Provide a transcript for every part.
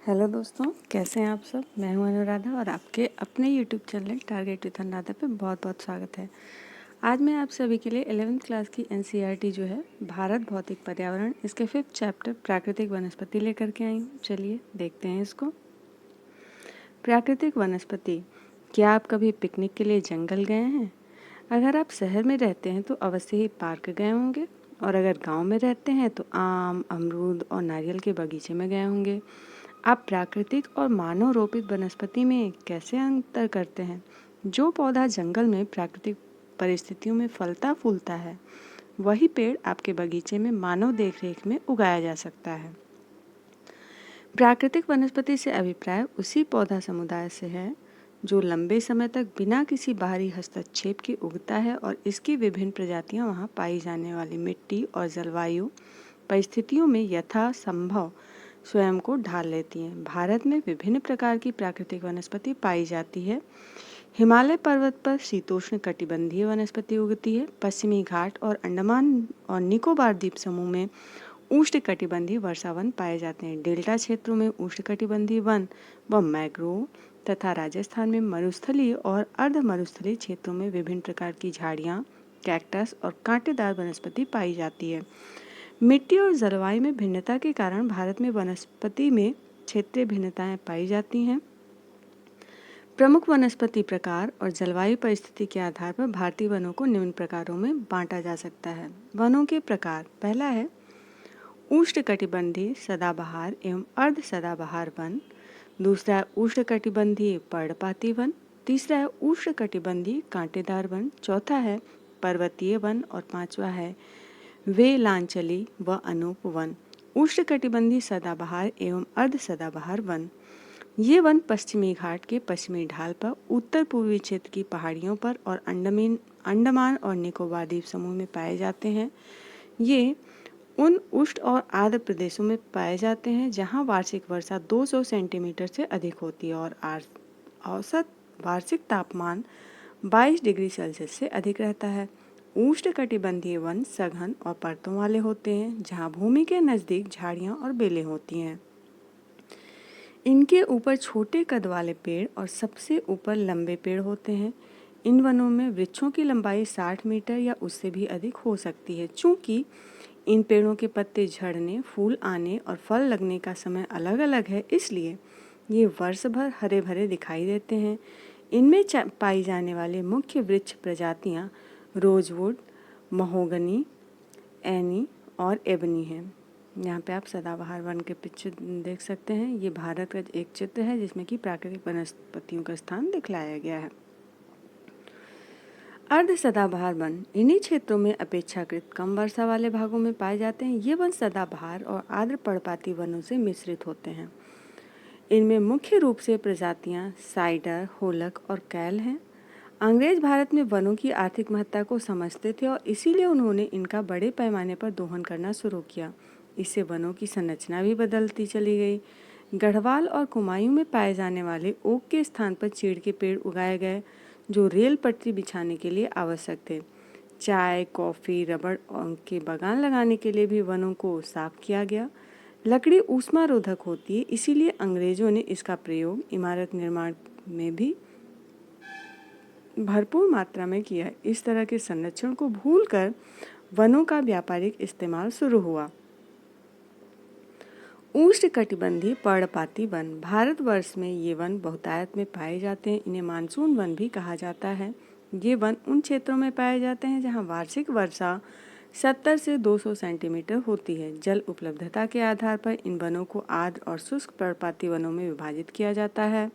Hello दोस्तों, कैसे हैं आप सब। मैं हूं अनुराधा और आपके अपने YouTube channel target with Anuradha पे बहुत बहुत स्वागत है। आज मैं आप सभी के लिए 11वीं क्लास की एनसीईआरटी जो है भारत भौतिक पर्यावरण, इसके 5th चैप्टर प्राकृतिक वनस्पति लेकर के आई हूँ। चलिए देखते हैं इसको। प्राकृतिक वनस्पति। क्या आप कभी पिकनिक के लिए जंगल गए हैं? अगर आप शहर में रहते हैं तो अवश्य ही पार्क गए होंगे, और अगर गांव में रहते हैं तो आम, अमरूद और नारियल के बगीचे में गए होंगे। आप प्राकृतिक और मानव रोपित वनस्पति में कैसे अंतर करते हैं? जो पौधा जंगल में प्राकृतिक परिस्थितियों में फलता फूलता है, वही पेड़ आपके बगीचे में मानव देखरेख में उगाया जा सकता है। प्राकृतिक वनस्पति से अभिप्राय उसी पौधा समुदाय से है जो लंबे समय तक बिना किसी बाहरी हस्तक्षेप के उगता है और इसकी विभिन्न प्रजातियां वहां पाई जाने वाली मिट्टी और जलवायु परिस्थितियों में यथासंभव स्वयं को ढाल लेती हैं। भारत में विभिन्न प्रकार की प्राकृतिक वनस्पति पाई जाती है। हिमालय पर्वत पर शीतोष्ण कटिबंधीय वनस्पति उगती है। पश्चिमी घाट और अंडमान और निकोबार द्वीप समूह में उष्णकटिबंधीय वर्षा वन पाए जाते हैं। डेल्टा क्षेत्रों में उष्णकटिबंधीय वन व मैंग्रोव तथा राजस्थान में मरुस्थलीय और अर्ध मरुस्थलीय क्षेत्रों में विभिन्न प्रकार की झाड़ियाँ, कैक्टस और कांटेदार वनस्पति पाई जाती है। मिट्टी और जलवायु में भिन्नता के कारण भारत में वनस्पति में क्षेत्रीय भिन्नताएं पाई जाती हैं। प्रमुख वनस्पति प्रकार और जलवायु परिस्थिति के आधार पर भारतीय वनों को निम्न प्रकारों में बांटा जा सकता है। वनों के प्रकार। पहला है उष्णकटिबंधीय सदाबहार एवं अर्ध सदाबहार वन। दूसरा है उष्णकटिबंधीय पर्णपाती वन। तीसरा है उष्णकटिबंधीय कांटेदार वन। चौथा है पर्वतीय वन और पांचवा है वेलांचली व अनूप वन। उष्णकटिबंधीय सदाबहार एवं अर्ध सदाबहार वन। ये वन पश्चिमी घाट के पश्चिमी ढाल पर, उत्तर पूर्वी क्षेत्र की पहाड़ियों पर और अंडमान और निकोबार द्वीप समूह में पाए जाते हैं। ये उन उष्ण और आर्द्र प्रदेशों में पाए जाते हैं जहां वार्षिक वर्षा 200 सेंटीमीटर से अधिक होती है और औसत वार्षिक तापमान 22 डिग्री सेल्सियस से अधिक रहता है। उष्णकटिबंधीय वन सघन और परतों वाले होते हैं जहां भूमि के नजदीक झाड़ियां और बेलें होती हैं। इनके ऊपर छोटे कद वाले पेड़ और सबसे ऊपर लंबे पेड़ होते हैं। इन वनों में वृक्षों की लंबाई 60 मीटर या उससे भी अधिक हो सकती है। चूंकि इन पेड़ों के पत्ते झड़ने, फूल आने और फल लगने का समय अलग अलग है, इसलिए ये वर्ष भर हरे भरे दिखाई देते हैं। इनमें पाई जाने वाले मुख्य वृक्ष प्रजातियां रोजवुड, महोगनी, एनी और एबनी हैं। यहाँ पे आप सदाबहार वन के पिक्चर देख सकते हैं। ये भारत का एक चित्र है जिसमें कि प्राकृतिक वनस्पतियों का स्थान दिखलाया गया है। अर्ध सदाबहार वन इन्हीं क्षेत्रों में अपेक्षाकृत कम वर्षा वाले भागों में पाए जाते हैं। ये वन सदाबहार और आर्द्र पर्णपाती वनों से मिश्रित होते हैं। इनमें मुख्य रूप से प्रजातियां साइडर, होलक और कैल हैं। अंग्रेज भारत में वनों की आर्थिक महत्ता को समझते थे और इसीलिए उन्होंने इनका बड़े पैमाने पर दोहन करना शुरू किया। इससे वनों की संरचना भी बदलती चली गई। गढ़वाल और कुमायूं में पाए जाने वाले ओक के स्थान पर चीड़ के पेड़ उगाए गए जो रेल पटरी बिछाने के लिए आवश्यक थे। चाय, कॉफ़ी, रबड़ के बागान लगाने के लिए भी वनों को साफ किया गया। लकड़ी ऊष्मारोधक होती है, इसीलिए अंग्रेजों ने इसका प्रयोग इमारत निर्माण में भी भरपूर मात्रा में किया। इस तरह के संरक्षण को भूलकर वनों का व्यापारिक इस्तेमाल शुरू हुआ। उष्णकटिबंधीय पर्णपाती वन। भारतवर्ष में ये वन बहुतायत में पाए जाते हैं। इन्हें मानसून वन भी कहा जाता है। ये वन उन क्षेत्रों में पाए जाते हैं जहां वार्षिक वर्षा 70 से 200 सेंटीमीटर होती है। जल उपलब्धता के आधार पर इन वनों को आर्द्र और शुष्क पर्णपाती वनों में विभाजित किया जाता है।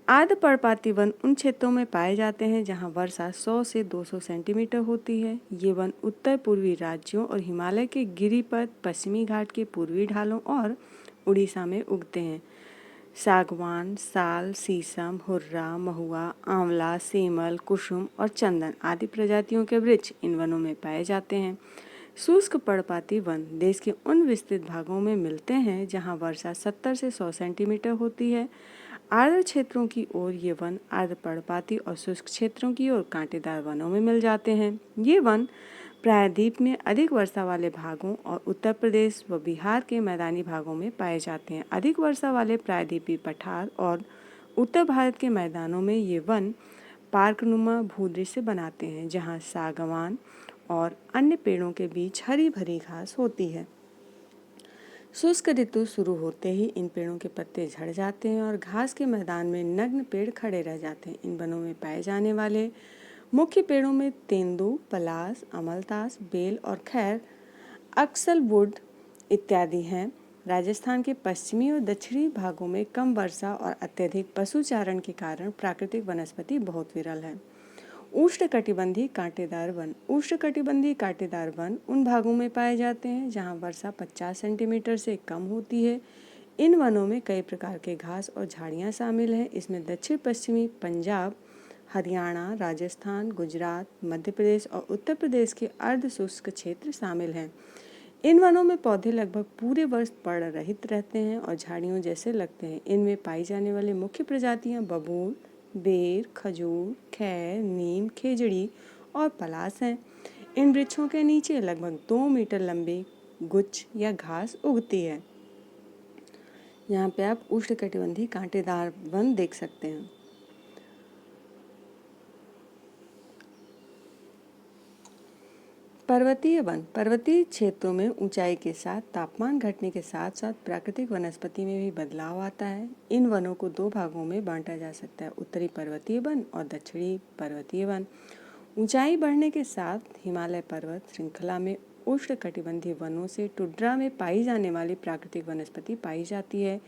आर्द्र पर्णपाती वन उन क्षेत्रों में पाए जाते हैं जहां वर्षा 100 से 200 सेंटीमीटर होती है। ये वन उत्तर पूर्वी राज्यों और हिमालय के गिरिपथ, पश्चिमी घाट के पूर्वी ढालों और उड़ीसा में उगते हैं। सागवान, साल, शीशम, हुर्रा, महुआ, आंवला, सेमल, कुसुम और चंदन आदि प्रजातियों के वृक्ष इन वनों में पाए जाते हैं। शुष्क पर्णपाती वन देश के उन विस्तृत भागों में मिलते हैं जहां वर्षा 70 से 100 सेंटीमीटर होती है। आर्द्र क्षेत्रों की ओर ये वन आर्द्र पर्णपाती और शुष्क क्षेत्रों की ओर कांटेदार वनों में मिल जाते हैं। ये वन प्रायद्वीप में अधिक वर्षा वाले भागों और उत्तर प्रदेश व बिहार के मैदानी भागों में पाए जाते हैं। अधिक वर्षा वाले प्रायद्वीपीय पठार और उत्तर भारत के मैदानों में ये वन पार्कनुमा भूदृश्य बनाते हैं, जहाँ सागवान और अन्य पेड़ों के बीच हरी भरी घास होती है। शुष्क ऋतु शुरू होते ही इन पेड़ों के पत्ते झड़ जाते हैं और घास के मैदान में नग्न पेड़ खड़े रह जाते हैं। इन वनों में पाए जाने वाले मुख्य पेड़ों में तेंदू, पलास, अमलतास, बेल और खैर, अक्सलवुड इत्यादि हैं। राजस्थान के पश्चिमी और दक्षिणी भागों में कम वर्षा और अत्यधिक पशुचारण के कारण प्राकृतिक वनस्पति बहुत विरल है। उष्णकटिबंधीय कांटेदार वन। उष्णकटिबंधीय कांटेदार वन उन भागों में पाए जाते हैं जहां वर्षा 50 सेंटीमीटर से कम होती है। इन वनों में कई प्रकार के घास और झाड़ियां शामिल हैं। इसमें दक्षिण पश्चिमी पंजाब, हरियाणा, राजस्थान, गुजरात, मध्य प्रदेश और उत्तर प्रदेश के अर्ध शुष्क क्षेत्र शामिल हैं। इन वनों में पौधे लगभग पूरे वर्ष पर्ण रहित रहते हैं और झाड़ियों जैसे लगते हैं। इनमें पाई जाने वाली मुख्य प्रजातियां बबूल, बेर, खजूर, खैर, नीम, खेजड़ी और पलास हैं। इन वृक्षों के नीचे लगभग 2 मीटर लंबी गुच्छ या घास उगती है। यहाँ पे आप उष्णकटिबंधीय कांटेदार वन देख सकते हैं। पर्वतीय वन। पर्वतीय क्षेत्रों में ऊंचाई के साथ तापमान घटने के साथ साथ प्राकृतिक वनस्पति में भी बदलाव आता है। इन वनों को 2 भागों में बांटा जा सकता है, उत्तरी पर्वतीय वन और दक्षिणी पर्वतीय वन। ऊंचाई बढ़ने के साथ हिमालय पर्वत श्रृंखला में उष्णकटिबंधीय वनों से टुंड्रा में पाई जाने वाली प्राकृतिक वनस्पति पाई जाती है।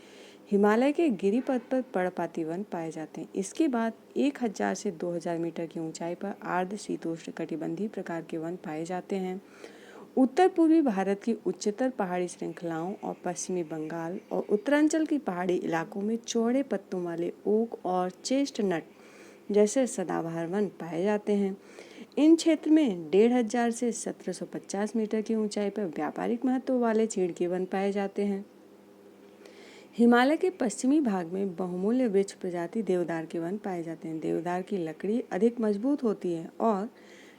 हिमालय के गिरिपथ पर पर्णपाती वन पाए जाते हैं। इसके बाद 1000 से 2000 मीटर की ऊंचाई पर आर्द्र शीतोष्ण कटिबंधीय प्रकार के वन पाए जाते हैं। उत्तर पूर्वी भारत की उच्चतर पहाड़ी श्रृंखलाओं और पश्चिमी बंगाल और उत्तरांचल की पहाड़ी इलाकों में चौड़े पत्तों वाले ओक और चेस्टनट जैसे सदाबहार वन पाए जाते हैं। इन क्षेत्र में 1500 से 1750 मीटर की ऊंचाई पर व्यापारिक महत्व वाले चीड़ के वन पाए जाते हैं। हिमालय के पश्चिमी भाग में बहुमूल्य वृक्ष प्रजाति देवदार के वन पाए जाते हैं। देवदार की लकड़ी अधिक मजबूत होती है और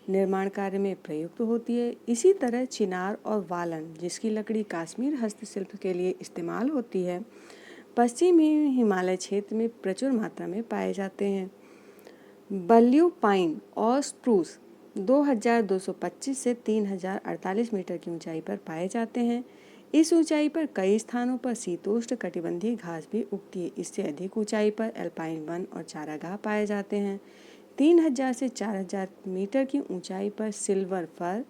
निर्माण कार्य में प्रयुक्त होती है। इसी तरह चिनार और वालन, जिसकी लकड़ी कश्मीर हस्तशिल्प के लिए इस्तेमाल होती है, पश्चिमी हिमालय क्षेत्र में प्रचुर मात्रा में पाए जाते हैं। बल्यू पाइन और स्प्रूस 2225 से 3048 मीटर की ऊंचाई पर पाए जाते हैं। इस ऊंचाई पर कई स्थानों पर शीतोष्ण कटिबंधीय घास भी उगती है। इससे अधिक ऊंचाई पर एल्पाइन वन और चारागाह पाए जाते हैं। 3000 से 4000 मीटर की ऊंचाई पर silver fir,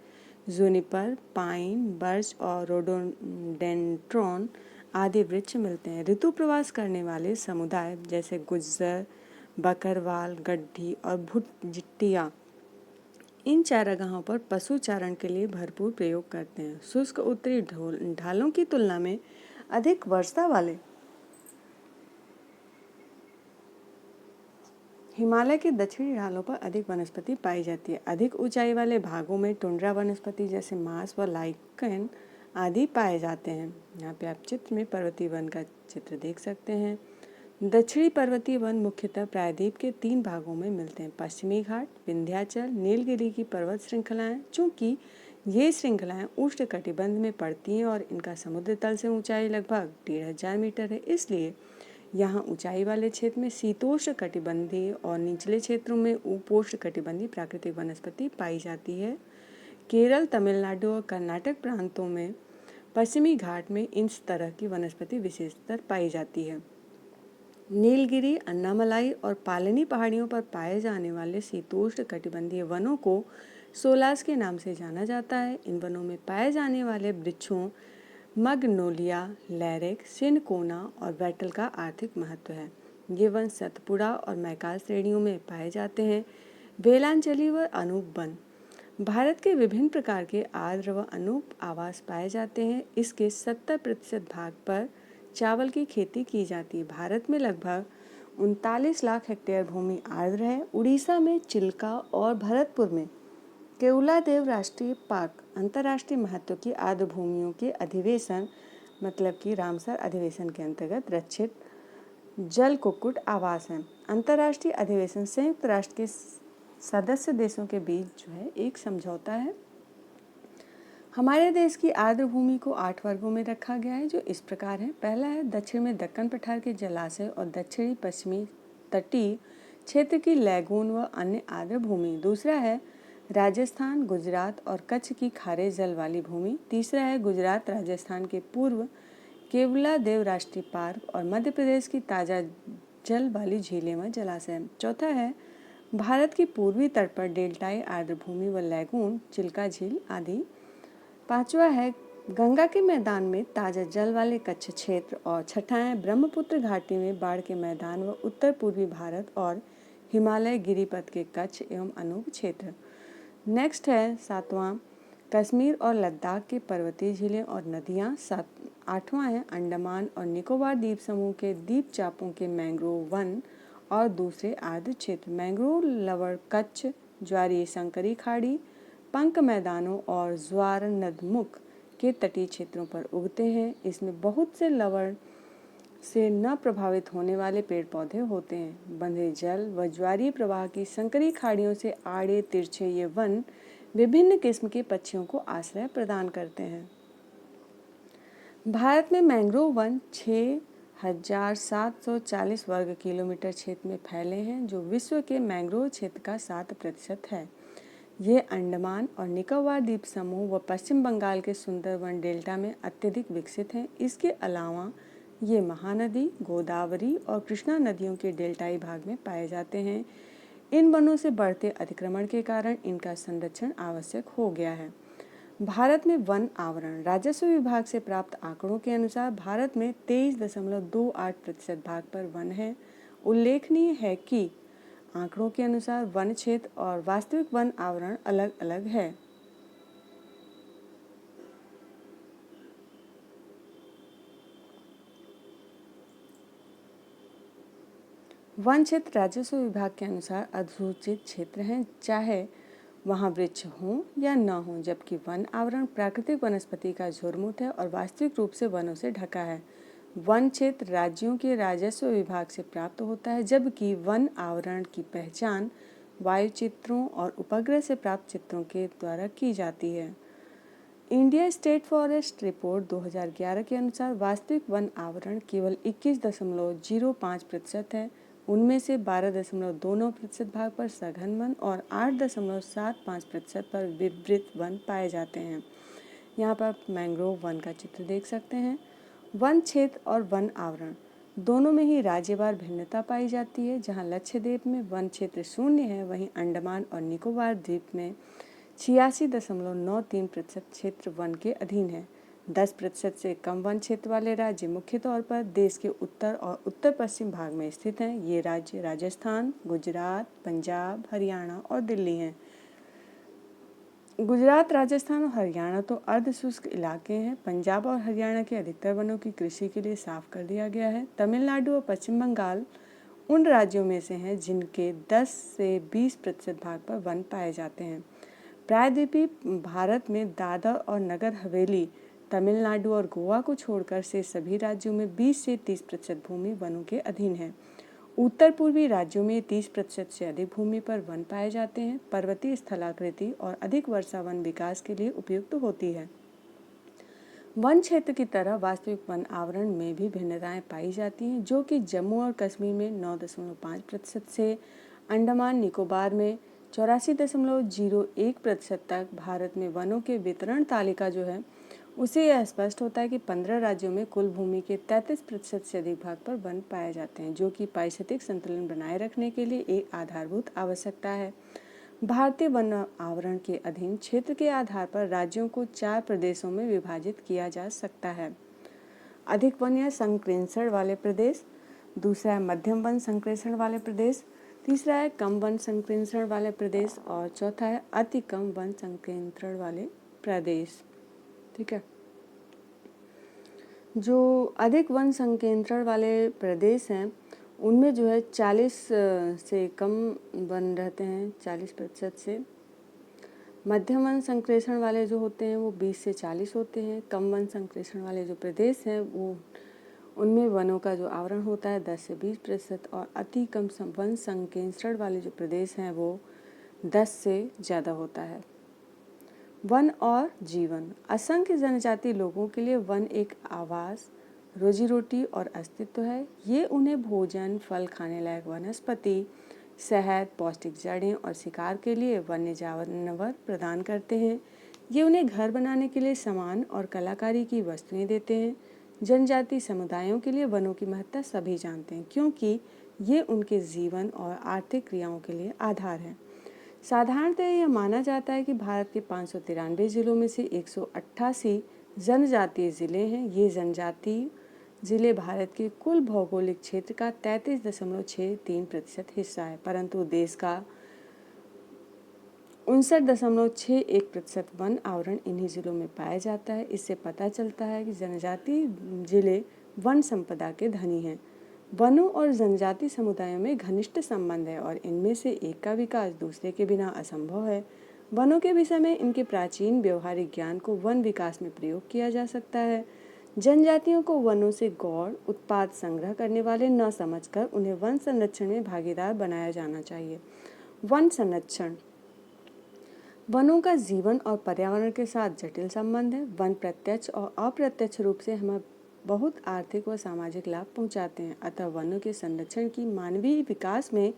Juniper, pine, birch और रोडोडेंड्रॉन आदि वृक्ष मिलते हैं। ऋतु प्रवास करने वाले समुदाय जैसे गुज्जर, बकरवाल, गड्ढी और भुटजिट्टिया इन चारागाहों पर पशु चारण के लिए भरपूर प्रयोग करते हैं। शुष्क उत्तरी ढालों की तुलना में अधिक वर्षा वाले हिमालय के दक्षिणी ढालों पर अधिक वनस्पति पाई जाती है। अधिक ऊंचाई वाले भागों में टुंड्रा वनस्पति जैसे मांस व लाइकन आदि पाए जाते हैं। यहाँ पे आप चित्र में पर्वतीय वन का चित्र देख सकते हैं। दक्षिणी पर्वतीय वन मुख्यतः प्रायद्वीप के 3 भागों में मिलते हैं: पश्चिमी घाट, विंध्याचल, नीलगिरी की पर्वत श्रृंखलाएं। चूंकि ये श्रृंखलाएं उष्णकटिबंध में पड़ती हैं और इनका समुद्र तल से ऊंचाई लगभग 1500 मीटर है, इसलिए यहाँ ऊंचाई वाले क्षेत्र में शीतोष्ण कटिबंधीय और निचले क्षेत्रों में उपोष्ण कटिबंधीय प्राकृतिक वनस्पति पाई जाती है। केरल, तमिलनाडु और कर्नाटक प्रांतों में पश्चिमी घाट में इस तरह की वनस्पति विशेषतर पाई जाती है। नीलगिरी, अन्नामलाई और पालनी पहाड़ियों पर पाए जाने वाले शीतोष्ण कटिबंधीय वनों को सोलास के नाम से जाना जाता है। इन वनों में पाए जाने वाले वृक्षों मग्नोलिया, लैरिक, सिनकोना और बैटल का आर्थिक महत्व है। ये वन सतपुड़ा और मैकाल श्रेणियों में पाए जाते हैं। बेलांचली व अनूप वन भारत के विभिन्न प्रकार के आर्द्र व अनूप आवास पाए जाते हैं। इसके 70% भाग पर चावल की खेती की जाती है। भारत में लगभग 39 लाख हेक्टेयर भूमि आर्द्र है। उड़ीसा में चिल्का और भरतपुर में केउलादेव राष्ट्रीय पार्क अंतर्राष्ट्रीय महत्व की आर्द्र भूमियों के अधिवेशन मतलब कि रामसर अधिवेशन के अंतर्गत रक्षित जल कुक्कुट आवास हैं। अंतर्राष्ट्रीय अधिवेशन संयुक्त राष्ट्र के सदस्य देशों के बीच जो है एक समझौता है हमारे देश की आर्द्र भूमि को 8 वर्गों में रखा गया है, जो इस प्रकार है। पहला है दक्षिण में दक्कन पठार के जलाशय और दक्षिणी पश्चिमी तटीय क्षेत्र की लैगून व अन्य आर्द्र भूमि। दूसरा है राजस्थान, गुजरात और कच्छ की खारे जल वाली भूमि। तीसरा है गुजरात, राजस्थान के पूर्व केवलादेव राष्ट्रीय पार्क और मध्य प्रदेश की ताजा जल वाली झीलें व जलाशय। चौथा है भारत की पूर्वी तट पर डेल्टाई आर्द्र भूमि व लैगून, चिल्का झील आदि। पांचवा है गंगा के मैदान में ताजा जल वाले कच्छ क्षेत्र। और छठा है ब्रह्मपुत्र घाटी में बाढ़ के मैदान व उत्तर पूर्वी भारत और हिमालय गिरिपथ के कच्छ एवं अनूप क्षेत्र। नेक्स्ट है सातवां कश्मीर और लद्दाख के पर्वतीय झीलें और नदियाँ। आठवां है अंडमान और निकोबार द्वीप समूह के द्वीप चापों के मैंग्रोव वन और दूसरे आर्द्र क्षेत्र। मैंग्रोव लवण कच्छ, ज्वारीय संकरी खाड़ी, पंक मैदानों और ज्वार नदमुख के तटीय क्षेत्रों पर उगते हैं। इसमें बहुत से लवण से न प्रभावित होने वाले पेड़ पौधे होते हैं। बंधे जल व ज्वारीय प्रवाह की संकरी खाड़ियों से आड़े तिरछे ये वन विभिन्न किस्म के पक्षियों को आश्रय प्रदान करते हैं। भारत में मैंग्रोव वन 6,740 वर्ग किलोमीटर क्षेत्र में फैले हैं, जो विश्व के मैंग्रोव क्षेत्र का 7% है। ये अंडमान और निकोबार द्वीप समूह व पश्चिम बंगाल के सुंदरवन डेल्टा में अत्यधिक विकसित हैं। इसके अलावा ये महानदी, गोदावरी और कृष्णा नदियों के डेल्टाई भाग में पाए जाते हैं। इन वनों से बढ़ते अतिक्रमण के कारण इनका संरक्षण आवश्यक हो गया है। भारत में वन आवरण राजस्व विभाग से प्राप्त आंकड़ों के अनुसार भारत में 23.28% भाग पर वन है। उल्लेखनीय है कि आंकड़ों के अनुसार वन क्षेत्र और वास्तविक वन आवरण अलग अलग है। वन क्षेत्र राजस्व विभाग के अनुसार अधिसूचित क्षेत्र हैं, चाहे वहाँ वृक्ष हों या न हों, जबकि वन आवरण प्राकृतिक वनस्पति का झुरमुट है और वास्तविक रूप से वनों से ढका है। वन क्षेत्र राज्यों के राजस्व विभाग से प्राप्त होता है, जबकि वन आवरण की पहचान वायु चित्रों और उपग्रह से प्राप्त चित्रों के द्वारा की जाती है। इंडिया स्टेट फॉरेस्ट रिपोर्ट 2011 के अनुसार वास्तविक वन आवरण केवल 21.05% है। उनमें से 12.29% भाग पर सघन वन और 8.75% पर विवृत वन पाए जाते हैं। यहाँ पर मैंग्रोव वन का चित्र देख सकते हैं। वन क्षेत्र और वन आवरण दोनों में ही राज्यवार भिन्नता पाई जाती है। जहाँ लक्षद्वीप में वन क्षेत्र 0 है, वहीं अंडमान और निकोबार द्वीप में 86.93% क्षेत्र वन के अधीन है। 10% से कम वन क्षेत्र वाले राज्य मुख्य तौर पर देश के उत्तर और उत्तर पश्चिम भाग में स्थित हैं। ये राज्य राजस्थान, गुजरात, पंजाब, हरियाणा और दिल्ली हैं। गुजरात, राजस्थान और हरियाणा तो अर्ध शुष्क इलाके हैं। पंजाब और हरियाणा के अधिकतर वनों की कृषि के लिए साफ कर दिया गया है। तमिलनाडु और पश्चिम बंगाल उन राज्यों में से हैं जिनके 10 से 20% भाग पर वन पाए जाते हैं। प्रायद्वीपीय भारत में दादर और नगर हवेली, तमिलनाडु और गोवा को छोड़कर से सभी राज्यों में 20 से 30% भूमि वनों के अधीन है। उत्तर पूर्वी राज्यों में 30% से अधिक भूमि पर वन पाए जाते हैं। पर्वतीय स्थलाकृति और अधिक वर्षा वन विकास के लिए उपयुक्त होती है। वन क्षेत्र की तरह वास्तविक वन आवरण में भी भिन्नताएं पाई जाती हैं, जो कि जम्मू और कश्मीर में 9.5% से अंडमान निकोबार में 84.01% तक। भारत में वनों के वितरण तालिका जो है उसे यह स्पष्ट होता है कि 15 राज्यों में कुल भूमि के 33% से अधिक भाग पर वन पाए जाते हैं, जो कि पारिस्थितिक संतुलन बनाए रखने के लिए एक आधारभूत आवश्यकता है। भारतीय वन आवरण के अधीन क्षेत्र के आधार पर राज्यों को 4 प्रदेशों में विभाजित किया जा सकता है। अधिक वन या संक्रेषण वाले प्रदेश, दूसरा है मध्यम वन संक्रेषण वाले प्रदेश, तीसरा है कम वन संक्रेषण वाले प्रदेश और चौथा है अति कम वन संक्रेषण वाले प्रदेश। ठीक है। जो अधिक वन संकेंद्रण वाले प्रदेश हैं उनमें जो है 40 से कम वन रहते हैं, 40% से। मध्यम वन संक्रेषण वाले जो होते हैं वो 20 से 40 होते हैं। कम वन संक्रेषण वाले जो प्रदेश हैं वो उनमें वनों का जो आवरण होता है 10 से 20%। और अति कम वन संकेंद्रण वाले जो प्रदेश हैं वो 10 से ज़्यादा होता है। वन और जीवन। असंख्य जनजातीय लोगों के लिए वन एक आवास, रोजी रोटी और अस्तित्व है। ये उन्हें भोजन, फल खाने लायक वनस्पति, शहद, पौष्टिक जड़ें और शिकार के लिए वन्य जानवर प्रदान करते हैं। ये उन्हें घर बनाने के लिए सामान और कलाकारी की वस्तुएं देते हैं। जनजातीय समुदायों के लिए वनों की महत्ता सभी जानते हैं, क्योंकि ये उनके जीवन और आर्थिक क्रियाओं के लिए आधार है। साधारणतः यह माना जाता है कि भारत के 593 जिलों में से 188 जनजातीय जिले हैं। ये जनजातीय जिले भारत के कुल भौगोलिक क्षेत्र का 33.63% हिस्सा है, परंतु देश का 59.61% वन आवरण इन्हीं जिलों में पाया जाता है। इससे पता चलता है कि जनजातीय जिले वन संपदा के धनी हैं। वनों और जनजातीय समुदायों में घनिष्ठ संबंध है और इनमें से एक का विकास दूसरे के बिना असंभव है। वनों के विषय में इनके प्राचीन व्यवहारिक ज्ञान को वन विकास में प्रयोग किया जा सकता है। जनजातियों को वनों से गौड़ उत्पाद संग्रह करने वाले न समझकर उन्हें वन संरक्षण में भागीदार बनाया जाना चाहिए। वन संरक्षण। वनों का जीवन और पर्यावरण के साथ जटिल संबंध है। वन प्रत्यक्ष और अप्रत्यक्ष रूप से हमें बहुत आर्थिक व सामाजिक लाभ पहुंचाते हैं, अतः वनों के संरक्षण की मानवीय विकास में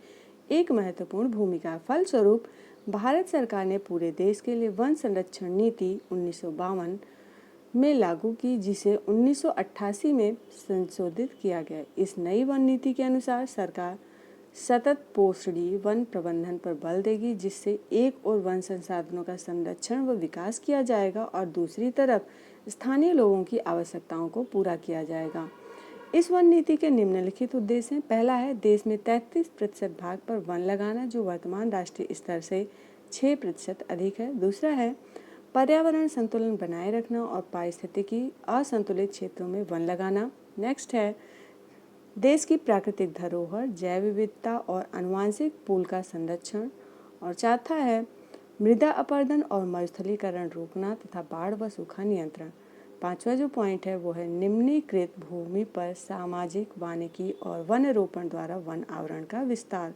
एक महत्वपूर्ण भूमिका है। फलस्वरूप भारत सरकार ने पूरे देश के लिए वन संरक्षण नीति 1952 में लागू की, जिसे 1988 में संशोधित किया गया। इस नई वन नीति के अनुसार सरकार सतत पोषणीय वन प्रबंधन पर बल देगी, जिससे एक ओर वन संसाधनों का संरक्षण व विकास किया जाएगा और दूसरी तरफ स्थानीय लोगों की आवश्यकताओं को पूरा किया जाएगा। इस वन नीति के निम्नलिखित उद्देश्य हैं। पहला है देश में 33% भाग पर वन लगाना, जो वर्तमान राष्ट्रीय स्तर से 6% अधिक है। दूसरा है पर्यावरण संतुलन बनाए रखना और पारिस्थितिकी असंतुलित क्षेत्रों में वन लगाना। नेक्स्ट है देश की प्राकृतिक धरोहर, जैव विविधता और आनुवंशिक पूल का संरक्षण। और चौथा है मृदा अपरदन और मरुस्थलीकरण रोकना तथा बाढ़ व सूखा नियंत्रण। पांचवा जो पॉइंट है वो है निम्नीकृत भूमि पर सामाजिक वानिकी और वन रोपण द्वारा वन आवरण का विस्तार।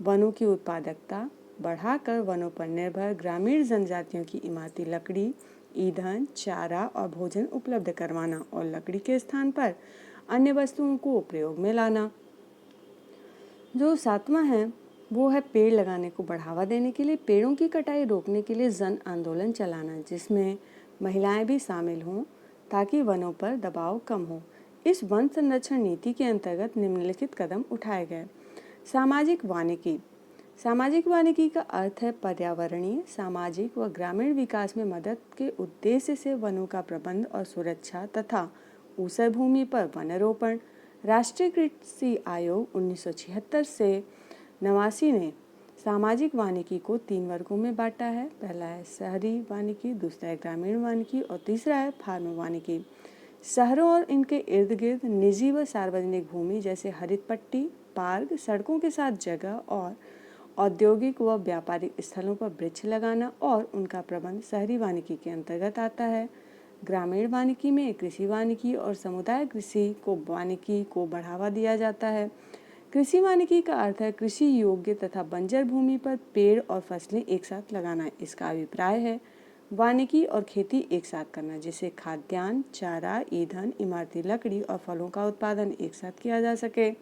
वनों की उत्पादकता बढ़ाकर वनों पर निर्भर ग्रामीण जनजातियों की इमारती लकड़ी, ईंधन, चारा और भोजन उपलब्ध करवाना और लकड़ी के स्थान पर अन्य वस्तुओं को प्रयोग में लाना। जो सातवां है वो है पेड़ लगाने को बढ़ावा देने के लिए पेड़ों की कटाई रोकने के लिए जन आंदोलन चलाना, जिसमें महिलाएं भी शामिल हों ताकि वनों पर दबाव कम हो। इस वन संरक्षण नीति के अंतर्गत निम्नलिखित कदम उठाए गए। सामाजिक वानिकी। सामाजिक वानिकी का अर्थ है पर्यावरणीय, सामाजिक व ग्रामीण विकास में मदद के उद्देश्य से वनों का प्रबंध और सुरक्षा तथा ऊसर भूमि पर वनारोपण। राष्ट्रीय कृषि आयोग 1976 से 89 ने सामाजिक वानिकी को 3 वर्गों में बांटा है। पहला है शहरी वानिकी, दूसरा है ग्रामीण वानिकी और तीसरा है फार्म वानिकी। शहरों और इनके इर्द गिर्द निजी व सार्वजनिक भूमि जैसे हरित पट्टी, पार्क, सड़कों के साथ जगह और औद्योगिक व व्यापारिक स्थलों पर वृक्ष लगाना और उनका प्रबंध शहरी वानिकी के अंतर्गत आता है। ग्रामीण वानिकी में कृषि वानिकी और समुदाय कृषि को वानिकी को बढ़ावा दिया जाता है। कृषि वानिकी का अर्थ है कृषि योग्य तथा बंजर भूमि पर पेड़ और फसलें एक साथ लगाना। इसका अभिप्राय है वानिकी और खेती एक साथ करना, जिससे खाद्यान्न, चारा, ईंधन, इमारती लकड़ी और फलों का उत्पादन एक साथ किया जा सके।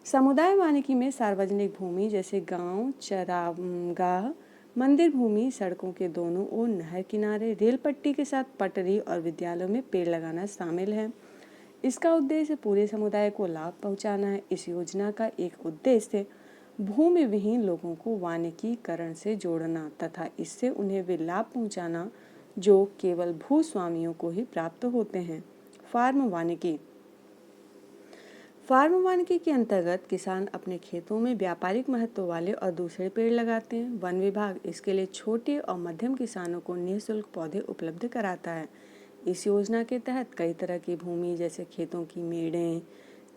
समुदाय वानिकी में सार्वजनिक भूमि जैसे गांव, चरागाह, मंदिर भूमि, सड़कों के दोनों ओर, नहर किनारे, रेल पट्टी के साथ पटरी और विद्यालयों में पेड़ लगाना शामिल है। इसका उद्देश्य पूरे समुदाय को लाभ पहुंचाना है। इस योजना का एक उद्देश्य भूमि विहीन लोगों को वानिकीकरण से जोड़ना तथा इससे उन्हें वे लाभ पहुंचाना जो केवल भूस्वामियों को ही प्राप्त होते हैं। फार्म वानिकी। फार्म वानिकी के अंतर्गत किसान अपने खेतों में व्यापारिक महत्व वाले और दूसरे पेड़ लगाते हैं। वन विभाग इसके लिए छोटे और मध्यम किसानों को निःशुल्क पौधे उपलब्ध कराता है। इस योजना के तहत कई तरह की भूमि जैसे खेतों की मेड़ें,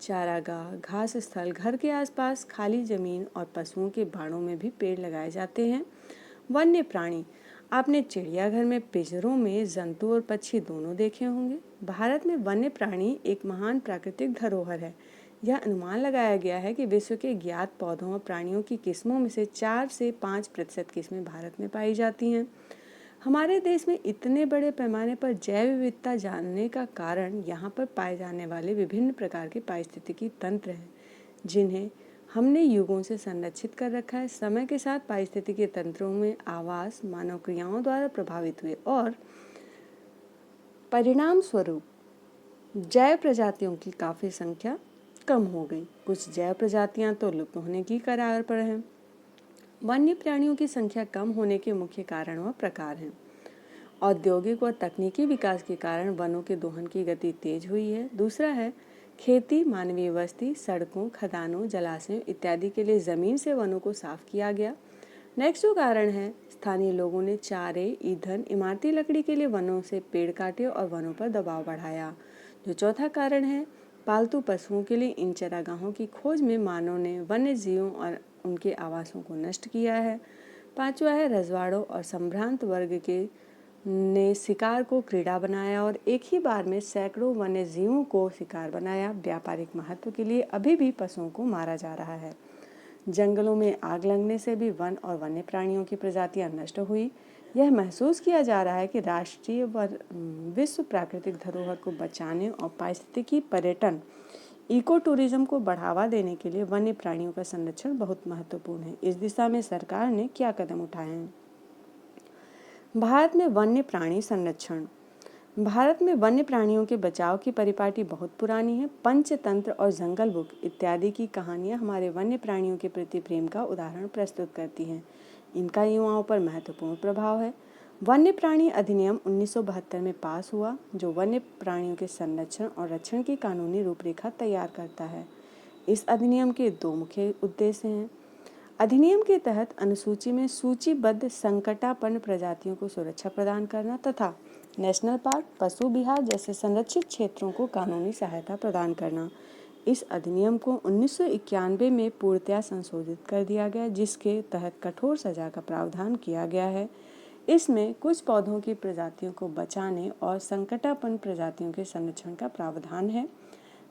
चारागाह, घास स्थल, घर के आसपास खाली जमीन और पशुओं के बाड़ों में भी पेड़ लगाए जाते हैं। वन्य प्राणी। आपने चिड़ियाघर में पिंजरों में जंतु और पक्षी दोनों देखे होंगे। भारत में वन्य प्राणी एक महान प्राकृतिक धरोहर है। यह अनुमान लगाया गया है कि विश्व के ज्ञात पौधों और प्राणियों की किस्मों में से 4 से 5% किस्में भारत में पाई जाती हैं। हमारे देश में इतने बड़े पैमाने पर जैव विविधता जानने का कारण यहाँ पर पाए जाने वाले विभिन्न प्रकार के पारिस्थितिकी तंत्र हैं, जिन्हें हमने युगों से संरक्षित कर रखा है। समय के साथ पारिस्थितिकी तंत्रों में आवास मानव क्रियाओं द्वारा प्रभावित हुए और परिणाम स्वरूप जैव प्रजातियों की काफी संख्या कम हो गई। कुछ जैव प्रजातियां तो लुप्त होने की कगार पर हैं। वन्य प्राणियों की संख्या कम होने के मुख्य कारण व प्रकार हैं। औद्योगिक और तकनीकी विकास के कारण वनों के दोहन की गति तेज हुई है। दूसरा है खेती, मानवीय बस्ती, सड़कों, खदानों, जलाशयों इत्यादि के लिए जमीन से वनों को साफ किया गया। नेक्स्ट जो कारण है, स्थानीय लोगों ने चारे, ईंधन, इमारती लकड़ी के लिए वनों से पेड़ काटे और वनों पर दबाव बढ़ाया। जो चौथा कारण है, पालतू पशुओं के लिए इन चरागाहों की खोज में मानव ने वन्य जीवों और उनके आवासों को नष्ट किया है। पांचवा है, रजवाड़ों और संभ्रांत वर्ग के ने शिकार को क्रीड़ा बनाया और एक ही बार में सैकड़ों वन्य जीवों को शिकार बनाया। व्यापारिक महत्व के लिए अभी भी पशुओं को मारा जा रहा है। जंगलों में आग लगने से भी वन और वन्य प्राणियों की प्रजातियां नष्ट हुई। यह महसूस किया जा रहा है कि राष्ट्रीय व विश्व प्राकृतिक धरोहर को बचाने और पारिस्थितिकी पर्यटन इको टूरिज्म को बढ़ावा देने के लिए वन्य प्राणियों का संरक्षण बहुत महत्वपूर्ण है। इस दिशा में सरकार ने क्या कदम उठाए हैं? भारत में वन्य प्राणी संरक्षण। भारत में वन्य प्राणियों के बचाव की परिपाटी बहुत पुरानी है। पंचतंत्र और जंगल बुक इत्यादि की कहानियां हमारे वन्य प्राणियों के प्रति प्रेम का उदाहरण प्रस्तुत करती हैं। इनका युवाओं पर महत्वपूर्ण प्रभाव है। वन्य प्राणी अधिनियम 1972 में पास हुआ, जो वन्य प्राणियों के संरक्षण और रक्षण की कानूनी रूपरेखा तैयार करता है। इस अधिनियम के दो मुख्य उद्देश्य हैं। अधिनियम के तहत अनुसूची में सूचीबद्ध संकटापन्न प्रजातियों को सुरक्षा प्रदान करना तथा नेशनल पार्क, पशु विहार जैसे संरक्षित क्षेत्रों को कानूनी सहायता प्रदान करना। इस अधिनियम को 1991 में पूर्णतया संशोधित कर दिया गया, जिसके तहत कठोर सजा का प्रावधान किया गया है। इसमें कुछ पौधों की प्रजातियों को बचाने और संकटापन्न प्रजातियों के संरक्षण का प्रावधान है।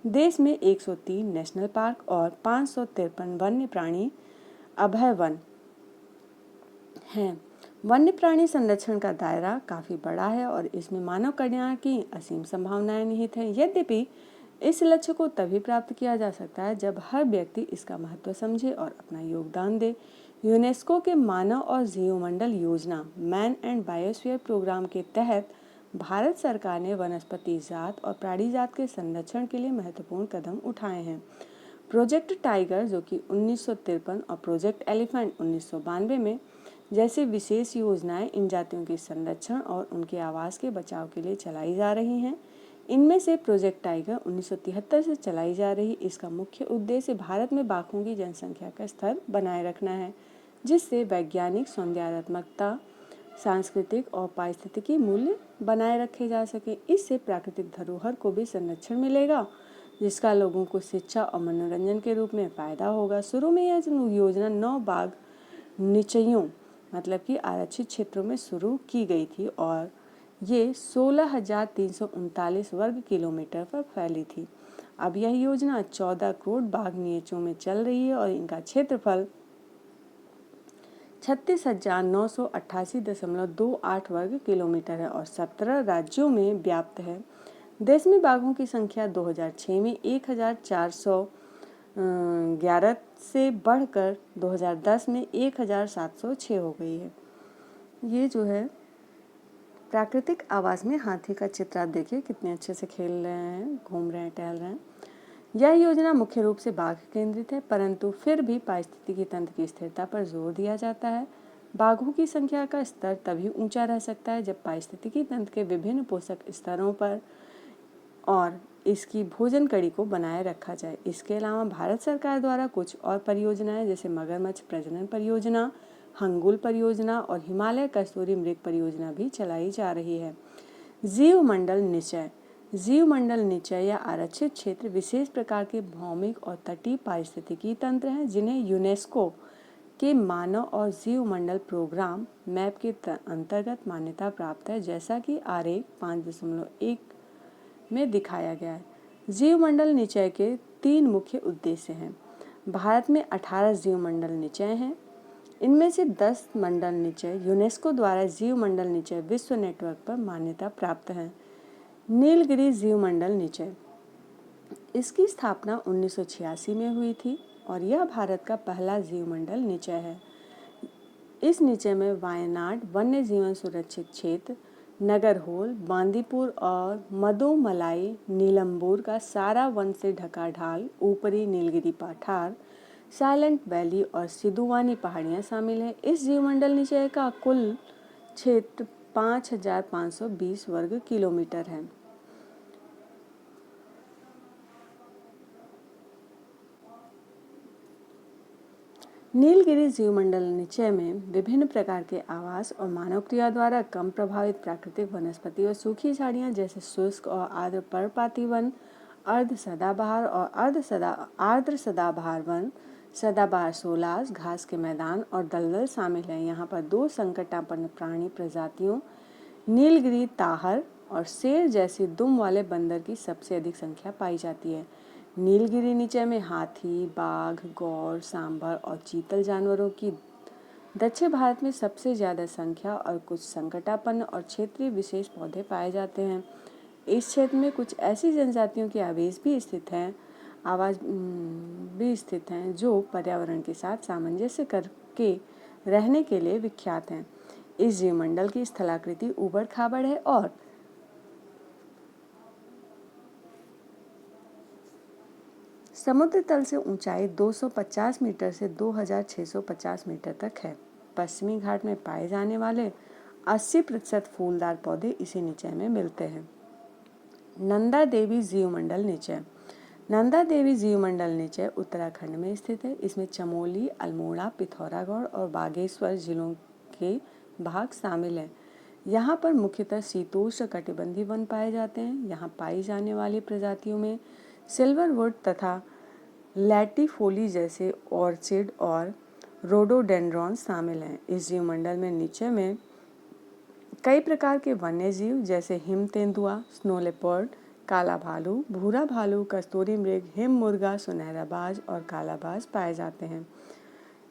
देश में 103 नेशनल पार्क और 553 वन्य प्राणी अभय वन हैं। वन्य प्राणी संरक्षण का दायरा काफी बड़ा है और इसमें मानव कल्याण की असीम संभावनाएं निहित हैं। यद्यपि इस लक्ष्य को तभी प्राप्त किया जा सकता है जब हर व्यक्ति इसका महत्व समझे और अपना योगदान दे। यूनेस्को के मानव और जीवमंडल योजना मैन एंड बायोस्फीयर प्रोग्राम के तहत भारत सरकार ने वनस्पति जात और प्राणी जात के संरक्षण के लिए महत्वपूर्ण कदम उठाए हैं। प्रोजेक्ट टाइगर, जो कि 1953 और प्रोजेक्ट एलिफेंट 1992 में जैसे विशेष योजनाएं इन जातियों के संरक्षण और उनके आवास के बचाव के लिए चलाई जा रही हैं। इनमें से प्रोजेक्ट टाइगर 1973 से चलाई जा रही, इसका मुख्य उद्देश्य भारत में बाघों की जनसंख्या का स्तर बनाए रखना है, जिससे वैज्ञानिक, सौंदर्यात्मकता, सांस्कृतिक और पारिस्थितिकी मूल्य बनाए रखे जा सके। इससे प्राकृतिक धरोहर को भी संरक्षण मिलेगा, जिसका लोगों को शिक्षा और मनोरंजन के रूप में फायदा होगा। शुरू में यह योजना 9 बाघ निचयों मतलब कि आरक्षित क्षेत्रों में शुरू की गई थी और ये 16,339 वर्ग किलोमीटर पर फैली थी। अब यह योजना 14 करोड़ बाघ निचयों में चल रही है और इनका क्षेत्रफल 36,988.28 वर्ग किलोमीटर है और 17 राज्यों में व्याप्त है। देश में बाघों की संख्या 2006 में 1,411 से बढ़कर 2010 में 1,706 हो गई है। ये जो है प्राकृतिक आवास में हाथी का चित्र, आप देखिए कितने अच्छे से खेल रहे हैं, घूम रहे हैं, टहल रहे हैं। यह योजना मुख्य रूप से बाघ केंद्रित है, परंतु फिर भी पारिस्थितिकी तंत्र की स्थिरता पर जोर दिया जाता है। बाघों की संख्या का स्तर तभी ऊंचा रह सकता है जब पारिस्थितिकी तंत्र के विभिन्न पोषक स्तरों पर और इसकी भोजन कड़ी को बनाए रखा जाए। इसके अलावा भारत सरकार द्वारा कुछ और परियोजनाएं जैसे मगरमच्छ प्रजनन परियोजना, हंगुल परियोजना और हिमालय कस्तूरी मृग परियोजना भी चलाई जा रही है। जीवमंडल निचय। जीवमंडल निचय या आरक्षित क्षेत्र विशेष प्रकार के भौमिक और तटीय पारिस्थितिकी तंत्र हैं, जिन्हें यूनेस्को के मानव और जीवमंडल प्रोग्राम मैप के अंतर्गत मान्यता प्राप्त है, जैसा कि आरेख 5.1 में दिखाया गया है। जीवमंडल निचय के 3 मुख्य उद्देश्य हैं। भारत में 18 जीवमंडल निचय हैं। इनमें से 10 मंडल निचय यूनेस्को द्वारा जीव मंडल निचय विश्व नेटवर्क पर मान्यता प्राप्त है। नीलगिरी जीव मंडल निचय, इसकी स्थापना 1986 में हुई थी और यह भारत का पहला जीव मंडल निचय है। इस निचय में वायनाड वन्य जीवन सुरक्षित क्षेत्र, नगरहोल, बांदीपुर और मदोमलाई नीलंबूर का सारा वन से ढका ढाल, ऊपरी नीलगिरी पठार, साइलेंट वैली और सिधुवानी पहाड़ियाँ शामिल हैं। इस जीवमंडल निचय का कुल क्षेत्र 5520 वर्ग किलोमीटर है। नीलगिरी जीवमंडल निचय में विभिन्न प्रकार के आवास और मानव क्रिया द्वारा कम प्रभावित प्राकृतिक वनस्पति और सूखी झाड़ियाँ जैसे शुष्क और आर्द्र पर्णपाती वन, अर्ध सदाबहार और आर्द्र सदाबहार वन, सदाबहार सोलास, घास के मैदान और दलदल शामिल हैं। यहाँ पर 2 संकटापन्न प्राणी प्रजातियों नीलगिरी ताहर और शेर जैसी दुम वाले बंदर की सबसे अधिक संख्या पाई जाती है। नीलगिरी निचय में हाथी, बाघ, गौर, सांभर और चीतल जानवरों की दक्षिण भारत में सबसे ज़्यादा संख्या और कुछ संकटापन्न और क्षेत्रीय विशेष पौधे पाए जाते हैं। इस क्षेत्र में कुछ ऐसी जनजातियों के आवास भी स्थित हैं जो पर्यावरण के साथ सामंजस्य करके रहने के लिए विख्यात हैं। इस जीवमंडल की स्थलाकृति ऊबड़ खाबड़ है और समुद्र तल से ऊंचाई 250 मीटर से 2650 मीटर तक है। पश्चिमी घाट में पाए जाने वाले 80% फूलदार पौधे इसी निचय में मिलते हैं। नंदा देवी जीवमंडल निचय, नंदा देवी जीवमंडल निचय उत्तराखंड में स्थित है। इसमें चमोली, अल्मोड़ा, पिथौरागढ़ और बागेश्वर जिलों के भाग शामिल हैं। यहाँ पर मुख्यतः शीतोष्ण कटिबंधीय वन पाए जाते हैं। यहाँ पाई जाने वाली प्रजातियों में सिल्वरवुड तथा लैटीफोली जैसे ऑर्चिड और रोडोडेंड्रॉन शामिल हैं। इस जीवमंडल में नीचे में कई प्रकार के वन्य जीव जैसे हिम तेंदुआ, स्नो लेपर्ड, काला भालू, भूरा भालू, कस्तूरी मृग, हिम मुर्गा, सुनहरा बाज और काला बाज पाए जाते हैं।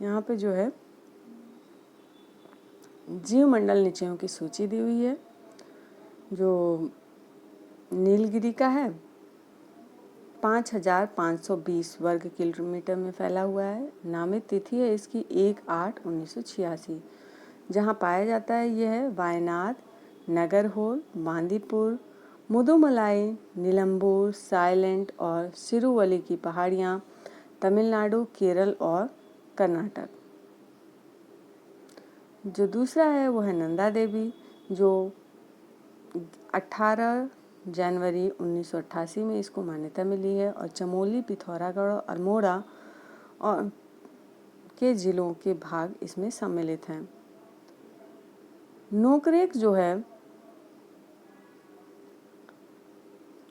यहाँ पे जो है जीवमंडल निचयों की सूची दी हुई है। जो नीलगिरी का है 5520 वर्ग किलोमीटर में फैला हुआ है। नामित तिथि है इसकी 1/8/1986। जहाँ पाया जाता है यह है वायनाड, नगरहोल, बांदीपुर, मुदुमलाई, नीलंबूर, साइलेंट और सिरुवली की पहाड़ियाँ, तमिलनाडु, केरल और कर्नाटक। जो दूसरा है वो है नंदा देवी, जो 18 जनवरी 1988 में इसको मान्यता मिली है और चमोली, पिथौरागढ़ और अल्मोड़ा और के जिलों के भाग इसमें सम्मिलित हैं। नोकरेक जो है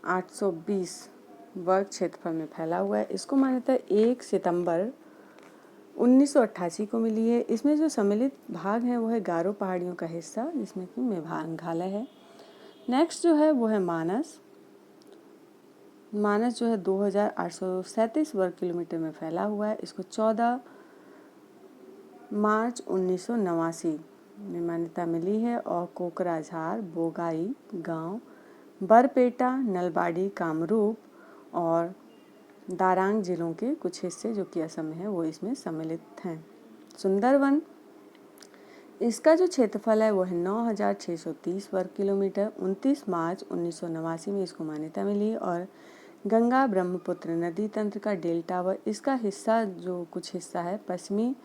820 वर्ग क्षेत्रफल में फैला हुआ है। इसको मान्यता 1 सितंबर 1988 को मिली है। इसमें जो सम्मिलित भाग है वो है गारो पहाड़ियों का हिस्सा, जिसमें कि मेघालय है। नेक्स्ट जो है वो है मानस जो है 2837 वर्ग किलोमीटर में फैला हुआ है। इसको 14 मार्च 1989 में मान्यता मिली है और कोकराझार, बोगाई गांव, बरपेटा, नलबाड़ी, कामरूप और दारांग जिलों के कुछ हिस्से जो कि असम में है वो इसमें सम्मिलित हैं। सुंदरवन, इसका जो क्षेत्रफल है वो है 9630 वर्ग किलोमीटर। 29 मार्च 1989 में इसको मान्यता मिली और गंगा ब्रह्मपुत्र नदी तंत्र का डेल्टा व इसका हिस्सा जो कुछ हिस्सा है पश्चिमी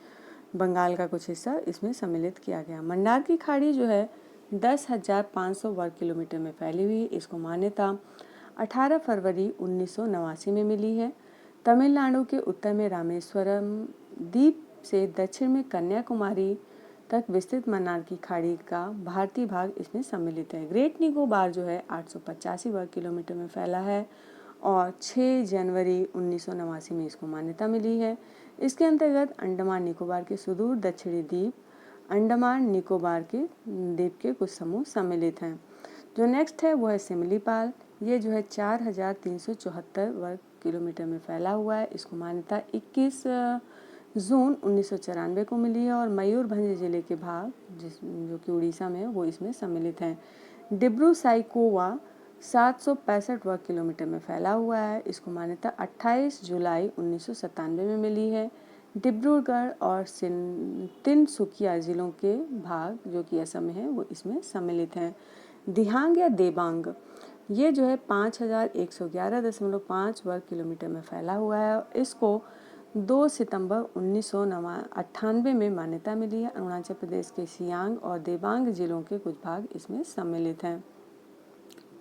बंगाल का कुछ हिस्सा इसमें सम्मिलित किया गया। मंडार की खाड़ी जो है 10,500 वर्ग किलोमीटर में फैली हुई, इसको मान्यता 18 फरवरी 1989 में मिली है। तमिलनाडु के उत्तर में रामेश्वरम द्वीप से दक्षिण में कन्याकुमारी तक विस्तृत मन्नार की खाड़ी का भारतीय भाग इसमें सम्मिलित है। ग्रेट निकोबार जो है 885 वर्ग किलोमीटर में फैला है और 6 जनवरी 1989 में इसको मान्यता मिली है। इसके अंतर्गत अंडमान निकोबार के सुदूर दक्षिणी द्वीप, अंडमान निकोबार के द्वीप के कुछ समूह सम्मिलित हैं। जो नेक्स्ट है वो है सिमलीपाल, ये जो है 4374 वर्ग किलोमीटर में फैला हुआ है। इसको मान्यता 21 जून 1994 को मिली है और मयूरभंज जिले के भाग जो कि उड़ीसा में है वो इसमें सम्मिलित हैं। डिब्रू साइकोवा 765 वर्ग किलोमीटर में फैला हुआ है। इसको मान्यता 28 जुलाई 1997 में मिली है। डिब्रूगढ़ और तिनसुकिया जिलों के भाग जो कि असम में है वो इसमें सम्मिलित हैं। दिहांग या देबांग ये जो है 5111.5 वर्ग किलोमीटर में फैला हुआ है। इसको 2 सितंबर 1998 में मान्यता मिली है। अरुणाचल प्रदेश के सियांग और देबांग जिलों के कुछ भाग इसमें सम्मिलित हैं।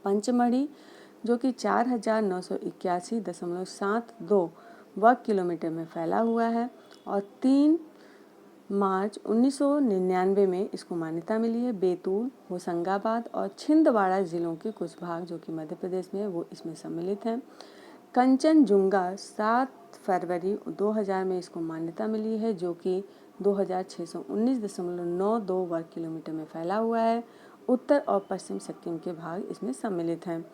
पंचमढ़ी जो कि 4981.72 वर्ग किलोमीटर में फैला हुआ है और 3 मार्च 1999 में इसको मान्यता मिली है। बैतूल, होशंगाबाद और छिंदवाड़ा जिलों के कुछ भाग जो कि मध्य प्रदेश में है वो इसमें सम्मिलित हैं। कंचनजुंगा 7 फरवरी 2000 में इसको मान्यता मिली है जो कि 2619.92 वर्ग किलोमीटर में फैला हुआ है। उत्तर और पश्चिम सिक्किम के भाग इसमें सम्मिलित हैं।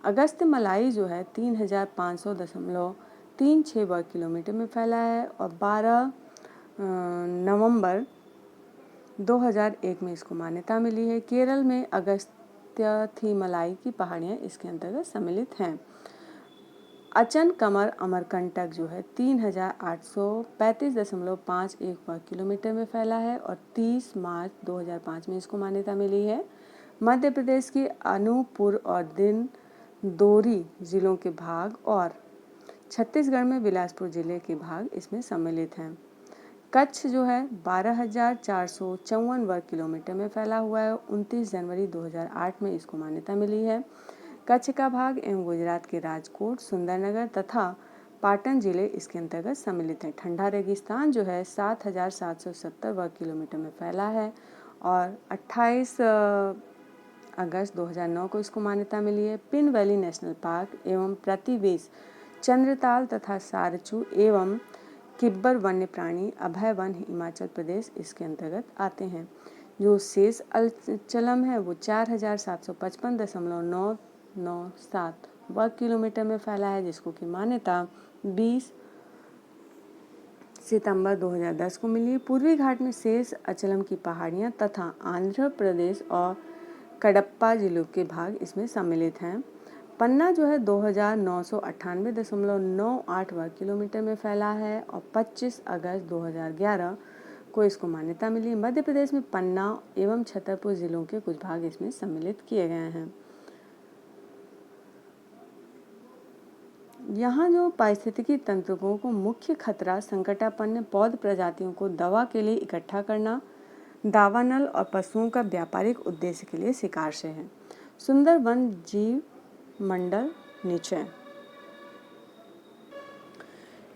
अगस्त मलाई जो है 3500.36 वर्ग किलोमीटर में फैला है और 12 नवंबर 2001 में इसको मान्यता मिली है। केरल में अगस्त्यथिमलाई की पहाड़ियाँ इसके अंतर्गत सम्मिलित हैं। अचन कमर अमरकंटक जो है 3835.51 वर्ग किलोमीटर में फैला है और 30 मार्च 2005 में इसको मान्यता मिली है। मध्य प्रदेश के अनूपपुर और दिंडोरी जिलों के भाग और छत्तीसगढ़ में बिलासपुर जिले के भाग इसमें सम्मिलित हैं। कच्छ जो है 12,454 वर्ग किलोमीटर में फैला हुआ है। 29 जनवरी 2008 में इसको मान्यता मिली है। कच्छ का भाग एवं गुजरात के राजकोट, सुंदरनगर तथा पाटन जिले इसके अंतर्गत सम्मिलित हैं। ठंडा रेगिस्तान जो है 7,770 वर्ग किलोमीटर में फैला है और 28 अगस्त 2009 को इसको मान्यता मिली है। पिन वैली नेशनल पार्क एवं प्रतिवेश चंद्रताल तथा सारचू एवं किब्बर वन्य प्राणी अभय वन हिमाचल प्रदेश इसके अंतर्गत आते हैं। जो शेष अचलम है वो 4755.997 वर्ग किलोमीटर में फैला है जिसको की मान्यता 20 सितंबर 2010 को मिली। पूर्वी घाट में शेष अचलम की पहाड़ियाँ तथा आंध्र प्रदेश और कडप्पा जिलों के भाग इसमें सम्मिलित हैं। पन्ना जो है 2998.98 वर्ग किलोमीटर में फैला है और 25 अगस्त 2011 को इसको मान्यता मिली। मध्य प्रदेश में पन्ना एवं छतरपुर जिलों के कुछ भाग इसमें सम्मिलित किए गए हैं। यहाँ जो पारिस्थितिकी तंत्रों को मुख्य खतरा संकटापन्न पौध प्रजातियों को दवा के लिए इकट्ठा करना, दावानल और पशुओं का व्यापारिक उद्देश्य के लिए शिकार से है। सुंदरवन जीव मंडल निचय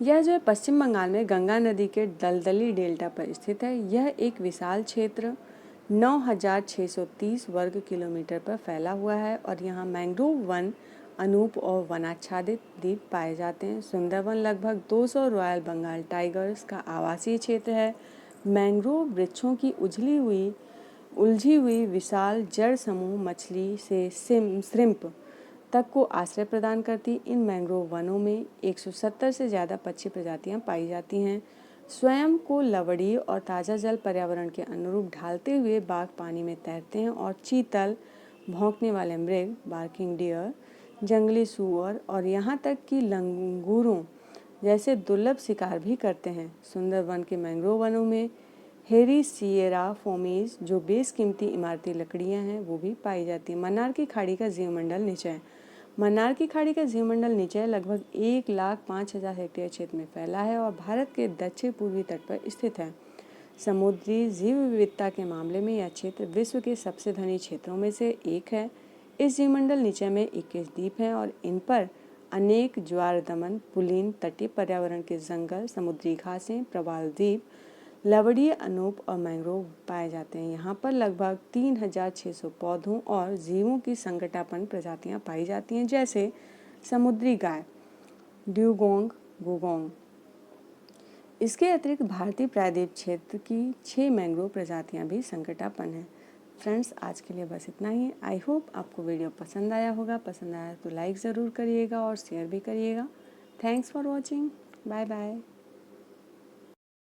यह जो है पश्चिम बंगाल में गंगा नदी के दलदली डेल्टा पर स्थित है। यह एक विशाल क्षेत्र 9,630 वर्ग किलोमीटर पर फैला हुआ है और यहाँ मैंग्रोव वन, अनूप और वनाच्छादित द्वीप पाए जाते हैं। सुंदरवन लगभग 200 रॉयल बंगाल टाइगर्स का आवासीय क्षेत्र है। मैंग्रोव वृक्षों की उलझी हुई विशाल जड़ समूह मछली से श्रिम्प तक को आश्रय प्रदान करती। इन मैंग्रोव वनों में 170 से ज़्यादा पक्षी प्रजातियां पाई जाती हैं। स्वयं को लवड़ीय और ताज़ा जल पर्यावरण के अनुरूप ढालते हुए बाघ पानी में तैरते हैं और चीतल, भौंकने वाले मृग, बार्किंग डियर, जंगली सूअर और यहाँ तक कि लंगूरों जैसे दुर्लभ शिकार भी करते हैं। सुंदरवन के मैंग्रोव वनों में हेरी सिएरा फोमीज जो बेशकीमती इमारती लकड़ियाँ हैं वो भी पाई जाती हैं। मन्नार की खाड़ी का जीवमंडल निचय मन्नार की खाड़ी का जीवमंडल निचय लगभग 1,05,000 हेक्टेयर क्षेत्र में फैला है और भारत के दक्षिण पूर्वी तट पर स्थित है। समुद्री जीव विविधता के मामले में यह क्षेत्र विश्व के सबसे धनी क्षेत्रों में से एक है। इस जीवमंडल निचय में 21 द्वीप हैं और इन पर अनेक ज्वार दमन, पुलिन, तटीय पर्यावरण के जंगल, समुद्री घासें, प्रवाल द्वीप, लवड़ीय, अनूप और मैंग्रोव पाए जाते हैं। यहाँ पर लगभग 3,600 पौधों और जीवों की संकटापन्न प्रजातियाँ पाई जाती हैं जैसे समुद्री गाय, ड्यूगोंग, गोगोंग। इसके अतिरिक्त भारतीय प्रायद्वीप क्षेत्र की 6 मैंग्रोव प्रजातियाँ भी संकटापन्न हैं। फ्रेंड्स, आज के लिए बस इतना ही। आई होप आपको वीडियो पसंद आया होगा। पसंद आया तो लाइक ज़रूर करिएगा और शेयर भी करिएगा। Thanks for watching. Bye bye.